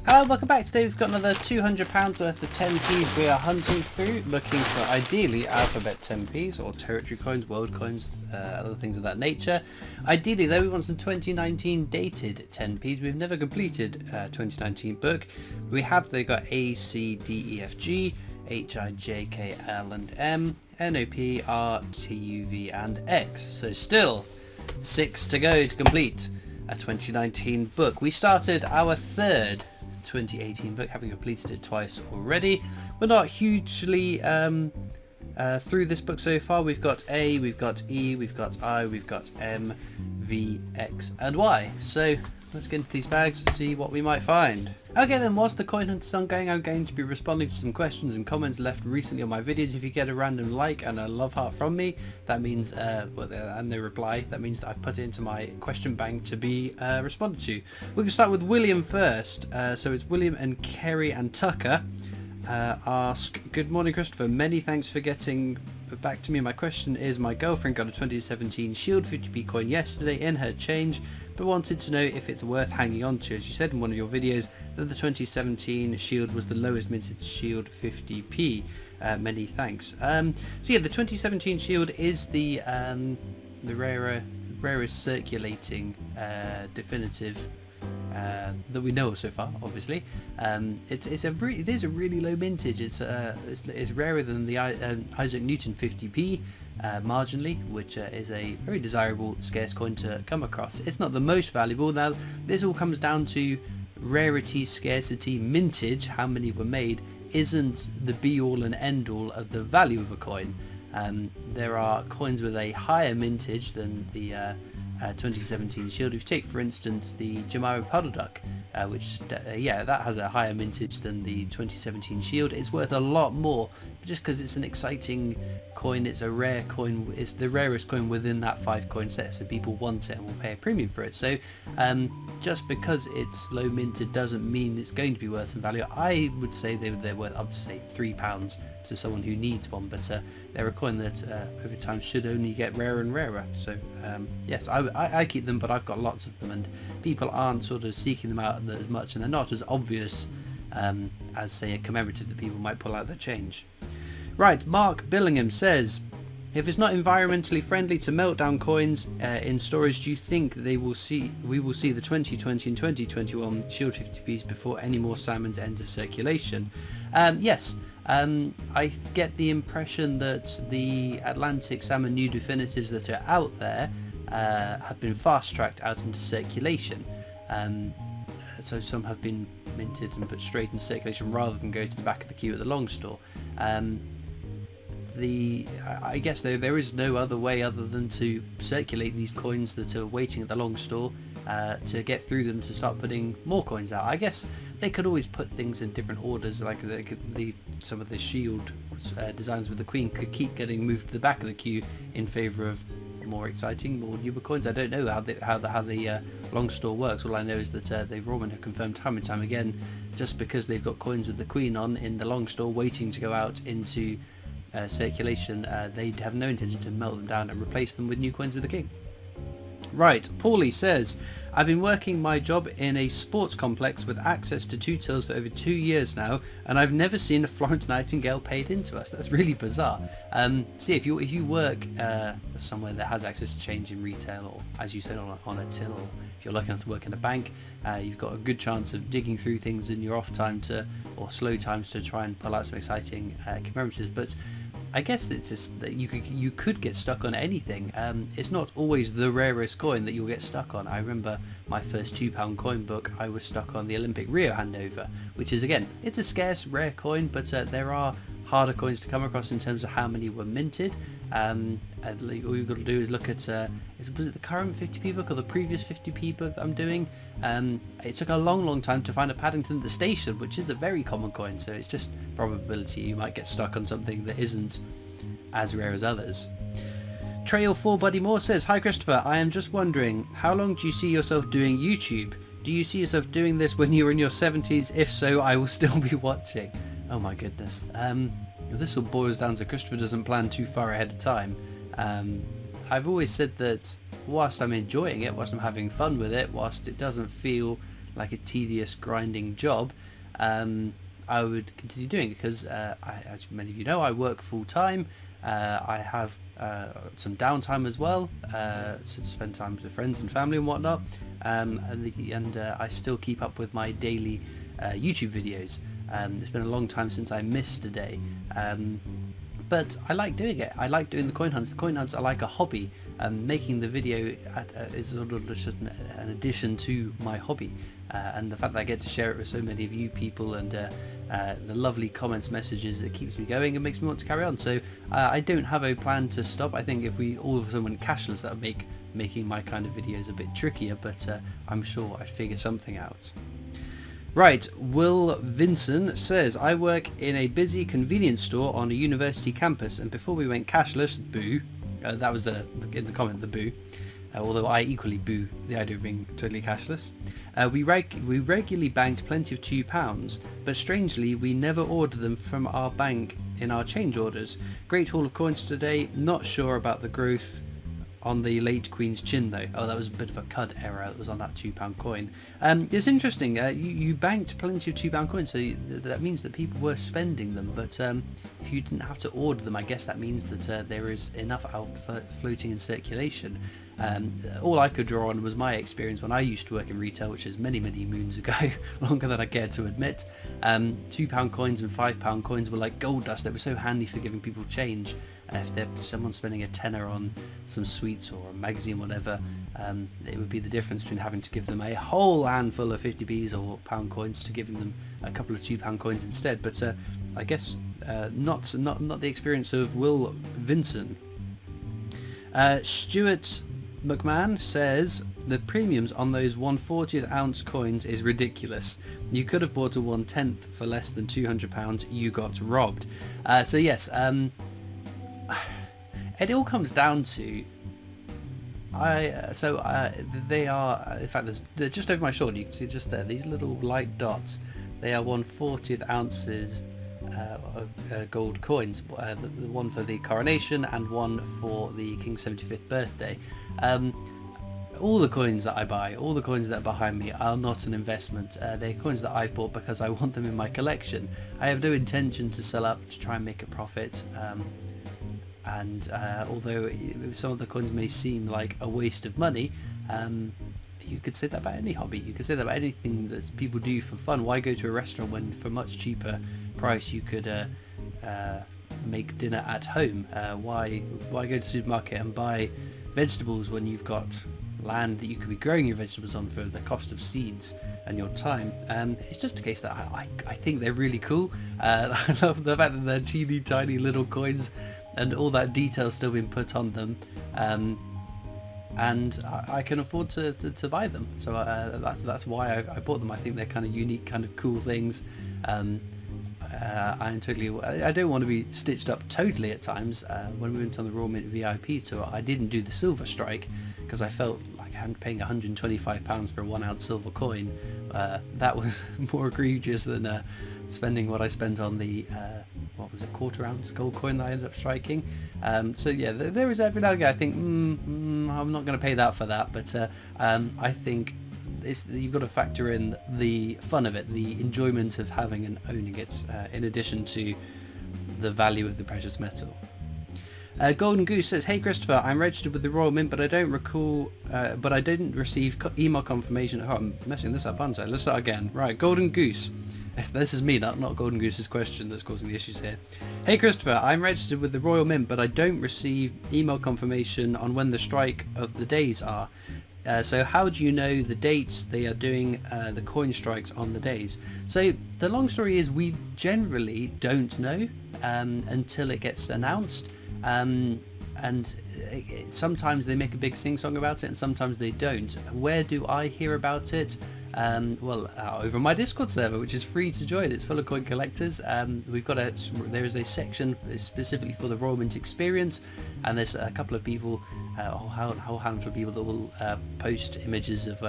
Hello, welcome back. Today we've got another £200 worth of 10p's we are hunting through, looking for ideally alphabet 10p's or territory coins, world coins, other things of that nature. Ideally though, we want some 2019 dated 10p's. We've never completed a 2019 book. We have, they've got A, C, D, E, F, G, H, I, J, K, L and M, N, O, P, R, T, U, V and X. So still 6 to go to complete a 2019 book. We started our third 2018 book, having completed it twice already. We're not hugely through this book so far. We've got A, we've got E, we've got I, we've got M, V, X and Y. So let's get into these bags and see what we might find. Okay then, whilst the coin hunt is ongoing, I'm going to be responding to some questions and comments left recently on my videos. If you get a random like and a love heart from me, that means, and no reply, that means that I put it into my question bank to be responded to. We're going to start with William first. So it's William and Kerry and Tucker ask, good morning Christopher, many thanks for getting back to me. My question is, my girlfriend got a 2017 Shield 50p coin yesterday in her change, but wanted to know if it's worth hanging on to. As you said in one of your videos that the 2017 Shield was the lowest minted Shield 50p. Many thanks. So yeah, the 2017 Shield is the rarest circulating definitive that we know of so far. Obviously, it is a really low mintage. It's rarer than the Isaac Newton 50p. Marginally, which is a very desirable scarce coin to come across. It's not the most valuable. Now this all comes down to rarity, scarcity, mintage. How many were made isn't the be all and end all of the value of a coin. There are coins with a higher mintage than the 2017 Shield. If you take for instance the Jemima Puddle Duck, which that has a higher mintage than the 2017 Shield. It's worth a lot more just because it's an exciting coin. It's a rare coin. It's the rarest coin within that 5 coin set, so people want it and will pay a premium for it. So just because it's low minted doesn't mean it's going to be worth some value. I would say they're worth up to say £3 to someone who needs one, but they're a coin that over time should only get rarer and rarer. So yes, I keep them, but I've got lots of them and people aren't sort of seeking them out as much, and they're not as obvious as say a commemorative that people might pull out their change. Right, Mark Billingham says, if it's not environmentally friendly to melt down coins in storage, do you think we will see the 2020 and 2021 Shield 50p's before any more salmons enter circulation? Yes. I get the impression that the Atlantic salmon new definitives that are out there have been fast-tracked out into circulation. So some have been minted and put straight into circulation rather than go to the back of the queue at the long store. I guess there is no other way other than to circulate these coins that are waiting at the long store to get through them to start putting more coins out. I guess they could always put things in different orders, like some of the Shield designs with the Queen could keep getting moved to the back of the queue in favour of more exciting, more newer coins. I don't know how the long store works. All I know is that they've all been confirmed time and time again, just because they've got coins with the Queen on in the long store waiting to go out into circulation, they have no intention to melt them down and replace them with new coins with the King. Right, Paulie says, I've been working my job in a sports complex with access to 2 tills for over 2 years now, and I've never seen a Florence Nightingale paid into us. That's really bizarre. See, if you work somewhere that has access to change in retail, or as you said on a till, or if you're lucky enough to work in a bank, you've got a good chance of digging through things in your off time or slow times to try and pull out some exciting commemoratives. But I guess it's just that you could get stuck on anything. It's not always the rarest coin that you'll get stuck on. I remember my first £2 coin book, I was stuck on the Olympic Rio handover, which is, again, it's a scarce, rare coin, but there are harder coins to come across in terms of how many were minted. And all you've got to do is look at, was it the current 50p book or the previous 50p book that I'm doing? It took a long time to find a Paddington at the station, which is a very common coin, so it's just probability you might get stuck on something that isn't as rare as others. Trail 4 Buddy Moore says, hi Christopher, I am just wondering, how long do you see yourself doing YouTube? Do you see yourself doing this when you're in your 70s? If so, I will still be watching. Oh my goodness. This all boils down to Christopher doesn't plan too far ahead of time. I've always said that whilst I'm enjoying it, whilst I'm having fun with it, whilst it doesn't feel like a tedious grinding job, I would continue doing it because, as many of you know, I work full time. I have some downtime as well, to spend time with friends and family and whatnot, and I still keep up with my daily YouTube videos. It's been a long time since I missed a day, but I like doing it. I like doing the coin hunts. The coin hunts are like a hobby. Making the video is sort of just an addition to my hobby, and the fact that I get to share it with so many of you people, and the lovely comments, messages, it keeps me going and makes me want to carry on. So I don't have a plan to stop. I think if we all of a sudden went cashless, that would make making my kind of videos a bit trickier, but I'm sure I'd figure something out. Right, Will Vincent says, I work in a busy convenience store on a university campus, and before we went cashless, boo, that was in the comment, the boo, although I equally boo the idea of being totally cashless. We regularly banked plenty of £2, but strangely we never ordered them from our bank in our change orders. Great haul of coins today, not sure about the growth on the late Queen's chin though. Oh, that was a bit of a CUD error that was on that £2 coin. It's interesting, you banked plenty of £2 coins, so that means that people were spending them, but if you didn't have to order them, I guess that means that there is enough out floating in circulation. All I could draw on was my experience when I used to work in retail, which is many moons ago, longer than I care to admit. £2 coins and £5 coins were like gold dust. They were so handy for giving people change. If someone's spending a tenner on some sweets or a magazine, whatever, it would be the difference between having to give them a whole handful of 50p's or pound coins to giving them a couple of £2 coins instead. But I guess not the experience of Will Vincent. Stuart McMahon says the premiums on those 1/40th ounce coins is ridiculous. You could have bought a 1/10 for less than £200. You got robbed. So yes, it all comes down to they are, in fact, they're just over my shoulder. You can see just there, these little light dots. They are 1/40th ounces of gold coins, the one for the coronation and one for the King's 75th birthday. All the coins that I buy, all the coins that are behind me, are not an investment. They're coins that I bought because I want them in my collection. I have no intention to sell up to try and make a profit. And although some of the coins may seem like a waste of money, you could say that about any hobby. You could say that about anything that people do for fun. Why go to a restaurant when for much cheaper price you could make dinner at home? Why go to the supermarket and buy vegetables when you've got land that you could be growing your vegetables on for the cost of seeds and your time? It's just a case that I think they're really cool. I love the fact that they're teeny tiny little coins and all that detail still being put on them, and I can afford to buy them, so that's why I bought them. I think they're kind of unique, kind of cool things. I don't want to be stitched up totally at times. When we went on the Royal Mint VIP tour, I didn't do the silver strike because I felt like I'm paying £125 for a 1 ounce silver coin. That was more egregious than spending what I spent on the what was it, 1/4 ounce gold coin that I ended up striking. So yeah, there is every now and again I think I'm not going to pay that for that, but I think you've got to factor in the fun of it, the enjoyment of having and owning it, in addition to the value of the precious metal. Golden Goose says, "Hey Christopher, I'm registered with the Royal Mint, but I don't recall, but I didn't receive email confirmation." Oh, I'm messing this up, aren't I? Let's start again. Right, Golden Goose. This is me, not Golden Goose's question that's causing the issues here. "Hey Christopher, I'm registered with the Royal Mint, but I don't receive email confirmation on when the strike of the days are. So how do you know the dates they are doing the coin strikes on the days?" So the long story is we generally don't know until it gets announced. Sometimes they make a big sing-song about it and sometimes they don't. Where do I hear about it? Over my Discord server, which is free to join. It's full of coin collectors. There is a section specifically for the Royal Mint experience, and there's a couple of people, a whole handful of people that will post images of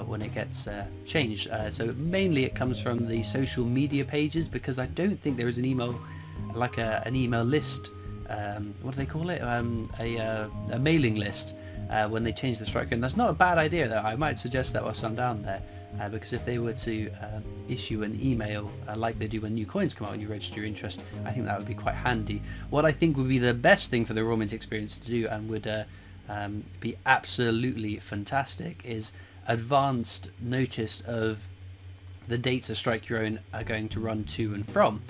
when it gets changed. So mainly it comes from the social media pages, because I don't think there is an email, like an email list. What do they call it? A mailing list. When they change the strike code. And that's not a bad idea though. I might suggest that whilst I'm down there. because if they were to issue an email like they do when new coins come out and you register your interest, I think that would be quite handy. What I think would be the best thing for the Raw Mint experience to do, and would be absolutely fantastic, is advanced notice of the dates a Strike Your Own are going to run to and from.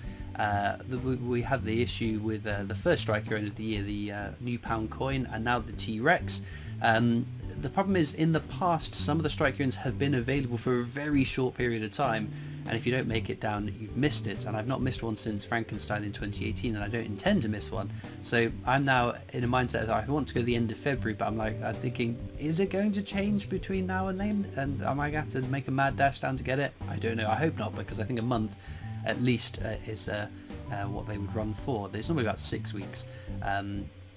We had the issue with the first Strike Your Own of the year, the new pound coin, and now the T-Rex. The problem is, in the past, some of the Strike Your Owns have been available for a very short period of time, and if you don't make it down, you've missed it. And I've not missed one since Frankenstein in 2018, and I don't intend to miss one. So I'm now in a mindset that I want to go the end of February, but I'm thinking, is it going to change between now and then? And am I going to have to make a mad dash down to get it? I don't know. I hope not, because I think a month at least is what they would run for. There's normally about 6 weeks.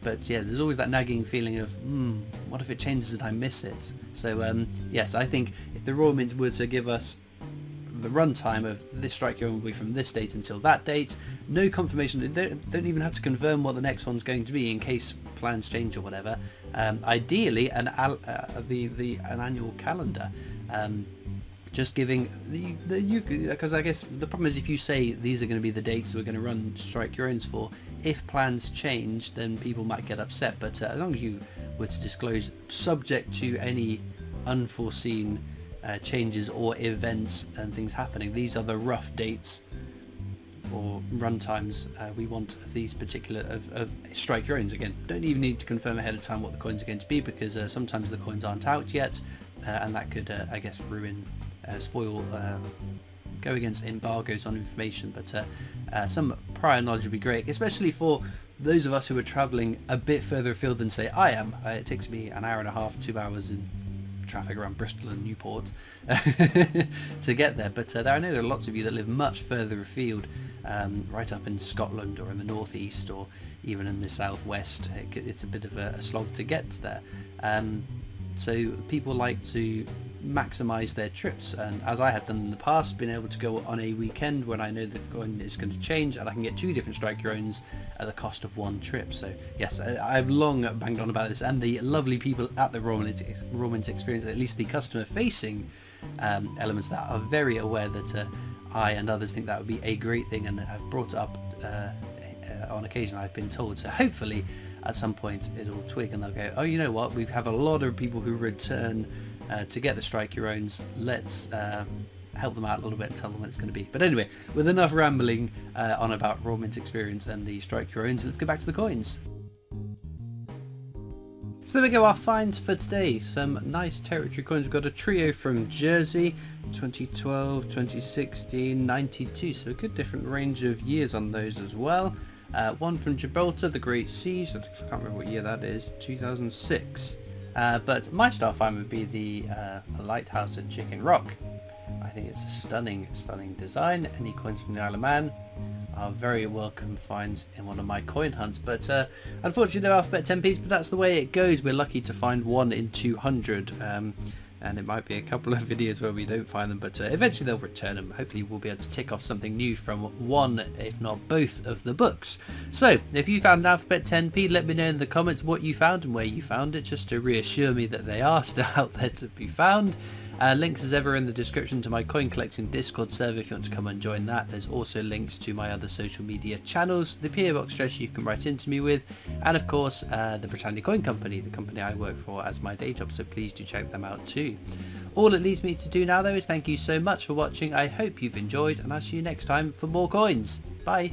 But yeah, there's always that nagging feeling of, what if it changes and I miss it? So yes, I think if the Raw Mint were to give us the runtime of this Strike Your Own will be from this date until that date, no confirmation, they don't even have to confirm what the next one's going to be in case plans change or whatever. Ideally, an annual calendar. Just giving because I guess the problem is, if you say these are going to be the dates we're going to run Strike Your Owns for, if plans change, then people might get upset. But as long as you were to disclose, subject to any unforeseen changes or events and things happening, these are the rough dates or run times we want of these particular of Strike Your Owns. Again, don't even need to confirm ahead of time what the coins are going to be, because sometimes the coins aren't out yet, and that could I guess ruin, spoil, go against embargoes on information. But some prior knowledge would be great, especially for those of us who are travelling a bit further afield than say I am. It takes me an hour and a half, 2 hours in traffic around Bristol and Newport to get there. But I know there are lots of you that live much further afield, right up in Scotland or in the northeast or even in the southwest. It's a bit of a slog to get there. So people like to maximise their trips, and as I have done in the past, been able to go on a weekend when I know the coin is going to change and I can get 2 different Strike Your Owns at the cost of 1 trip. So yes, I've long banged on about this, and the lovely people at the Raw Mint experience, at least the customer facing elements of that, are very aware that I and others think that would be a great thing, and have brought it up on occasion, I've been told. So hopefully at some point it'll twig and they'll go, oh, you know what, we have a lot of people who return to get the Strike Your Owns, let's help them out a little bit and tell them what it's going to be. But anyway, with enough rambling on about Raw Mint experience and the Strike Your Owns, let's go back to the coins. So there we go, our finds for today. Some nice territory coins. We've got a trio from Jersey, 2012, 2016, 92, so a good different range of years on those as well. One from Gibraltar, the Great Siege, I can't remember what year that is, 2006. But my star find would be the lighthouse at Chicken Rock. I think it's a stunning design. Any coins from the Isle of Man are very welcome finds in one of my coin hunts. But unfortunately no alphabet 10p's, but that's the way it goes. We're lucky to find 1 in 200. And it might be a couple of videos where we don't find them, but eventually they'll return them. Hopefully we'll be able to tick off something new from one, if not both, of the books. So if you found an alphabet 10p, let me know in the comments what you found and where you found it, just to reassure me that they are still out there to be found. Links as ever in the description to my coin collecting Discord server if you want to come and join that. There's also links to my other social media channels, the PO Box address you can write into me with, and of course the Britannia Coin Company, the company I work for as my day job, so please do check them out too. All it leaves me to do now though is thank you so much for watching. I hope you've enjoyed, and I'll see you next time for more coins. Bye!